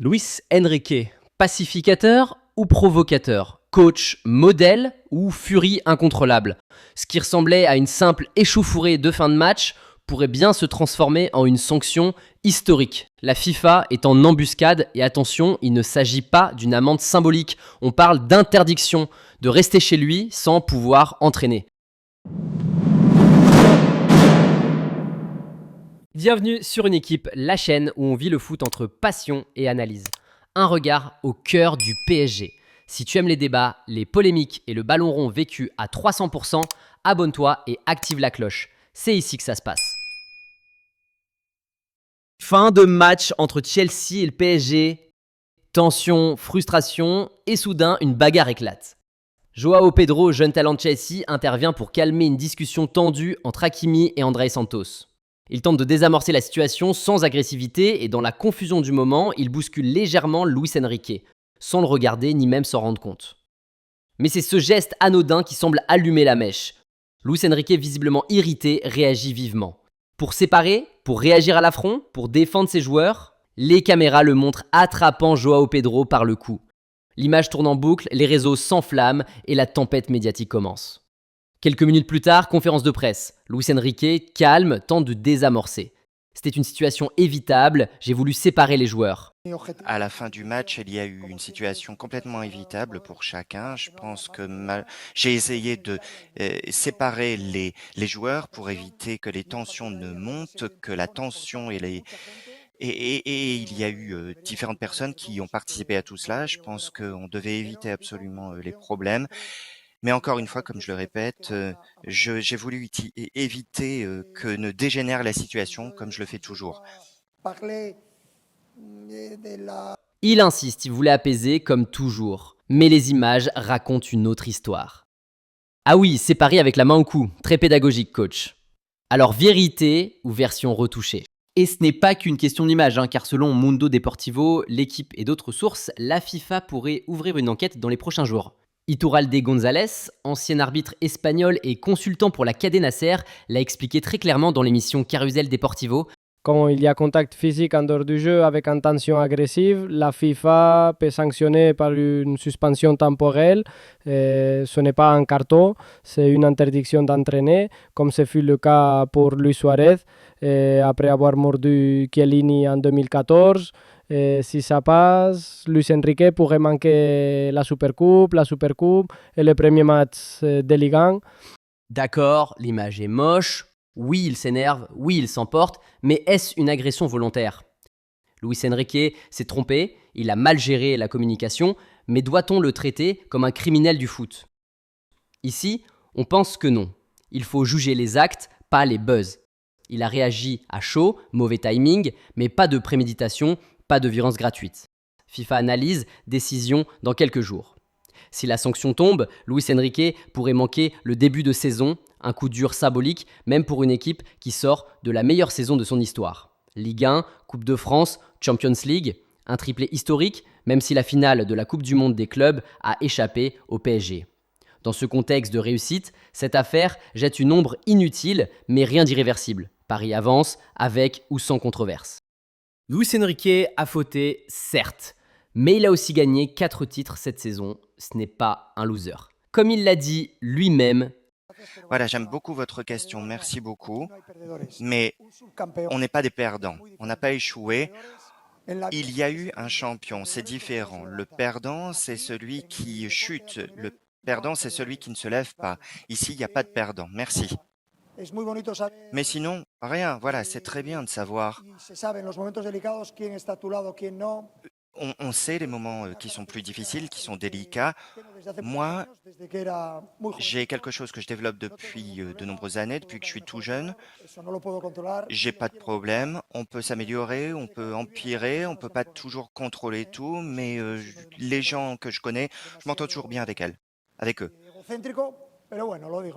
Luis Enrique, pacificateur ou provocateur? Coach modèle ou furie incontrôlable? Ce qui ressemblait à une simple échauffourée de fin de match pourrait bien se transformer en une sanction historique. La FIFA est en embuscade et attention, il ne s'agit pas d'une amende symbolique. On parle d'interdiction de rester chez lui sans pouvoir entraîner. Bienvenue sur Une Équipe, la chaîne où on vit le foot entre passion et analyse. Un regard au cœur du PSG. Si tu aimes les débats, les polémiques et le ballon rond vécu à 300%, abonne-toi et active la cloche. C'est ici que ça se passe. Fin de match entre Chelsea et le PSG. Tension, frustration et soudain une bagarre éclate. Joao Pedro, jeune talent de Chelsea, intervient pour calmer une discussion tendue entre Hakimi et André Santos. Il tente de désamorcer la situation sans agressivité et dans la confusion du moment, il bouscule légèrement Luis Enrique, sans le regarder ni même s'en rendre compte. Mais c'est ce geste anodin qui semble allumer la mèche. Luis Enrique, visiblement irrité, réagit vivement. Pour séparer, pour réagir à l'affront, pour défendre ses joueurs, les caméras le montrent attrapant Joao Pedro par le cou. L'image tourne en boucle, les réseaux s'enflamment et la tempête médiatique commence. Quelques minutes plus tard, conférence de presse. Luis Enrique, calme, tente de désamorcer. C'était une situation évitable, j'ai voulu séparer les joueurs. À la fin du match, il y a eu une situation complètement évitable pour chacun. Je pense que j'ai essayé de séparer les joueurs pour éviter que les tensions ne montent, que la tension et il y a eu différentes personnes qui ont participé à tout cela. Je pense qu'on devait éviter absolument les problèmes. Mais encore une fois, comme je le répète, j'ai voulu éviter que ne dégénère la situation comme je le fais toujours. Il insiste, il voulait apaiser comme toujours. Mais les images racontent une autre histoire. Ah oui, séparé avec la main au cou, très pédagogique coach. Alors vérité ou version retouchée? Et ce n'est pas qu'une question d'image, car selon Mundo Deportivo, l'équipe et d'autres sources, la FIFA pourrait ouvrir une enquête dans les prochains jours. Iturralde González, ancien arbitre espagnol et consultant pour la Cadena Nasser, l'a expliqué très clairement dans l'émission Carousel Deportivo. Quand il y a contact physique en dehors du jeu avec intention agressive, la FIFA peut sanctionner par une suspension temporelle. Ce n'est pas un carton, c'est une interdiction d'entraîner, comme ce fut le cas pour Luis Suarez, après avoir mordu Chiellini en 2014. Si ça passe, Luis Enrique pourrait manquer la Supercoupe et le premier match de Ligue 1. D'accord, l'image est moche. Oui, il s'énerve, oui, il s'emporte, mais est-ce une agression volontaire? Luis Enrique s'est trompé, il a mal géré la communication, mais doit-on le traiter comme un criminel du foot? Ici, on pense que non. Il faut juger les actes, pas les buzz. Il a réagi à chaud, mauvais timing, mais pas de préméditation, pas de violence gratuite. FIFA analyse, décision dans quelques jours. Si la sanction tombe, Luis Enrique pourrait manquer le début de saison, un coup dur symbolique, même pour une équipe qui sort de la meilleure saison de son histoire. Ligue 1, Coupe de France, Champions League, un triplé historique, même si la finale de la Coupe du Monde des clubs a échappé au PSG. Dans ce contexte de réussite, cette affaire jette une ombre inutile, mais rien d'irréversible. Paris avance, avec ou sans controverse. Luis Enrique a fauté, certes, mais il a aussi gagné 4 titres cette saison. Ce n'est pas un loser. Comme il l'a dit lui-même. Voilà, j'aime beaucoup votre question, merci beaucoup. Mais on n'est pas des perdants, on n'a pas échoué. Il y a eu un champion, c'est différent. Le perdant, c'est celui qui chute. Le perdant, c'est celui qui ne se lève pas. Ici, il n'y a pas de perdant. Merci. Mais sinon, rien. Voilà, c'est très bien de savoir. On sait les moments qui sont plus difficiles, qui sont délicats. Moi, j'ai quelque chose que je développe depuis de nombreuses années, depuis que je suis tout jeune. J'ai pas de problème. On peut s'améliorer, on peut empirer, on peut pas toujours contrôler tout, mais les gens que je connais, je m'entends toujours bien avec eux.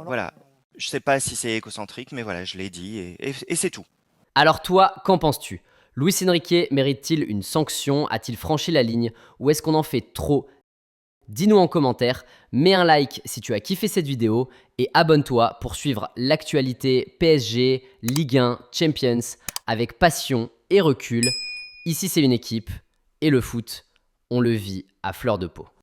Voilà. Je sais pas si c'est égocentrique, mais voilà, je l'ai dit et c'est tout. Alors toi, qu'en penses-tu? Luis Enrique mérite-t-il une sanction? A-t-il franchi la ligne? Ou est-ce qu'on en fait trop? Dis-nous en commentaire, mets un like si tu as kiffé cette vidéo et abonne-toi pour suivre l'actualité PSG, Ligue 1, Champions avec passion et recul. Ici c'est Une Équipe, Et le foot, on le vit à fleur de peau.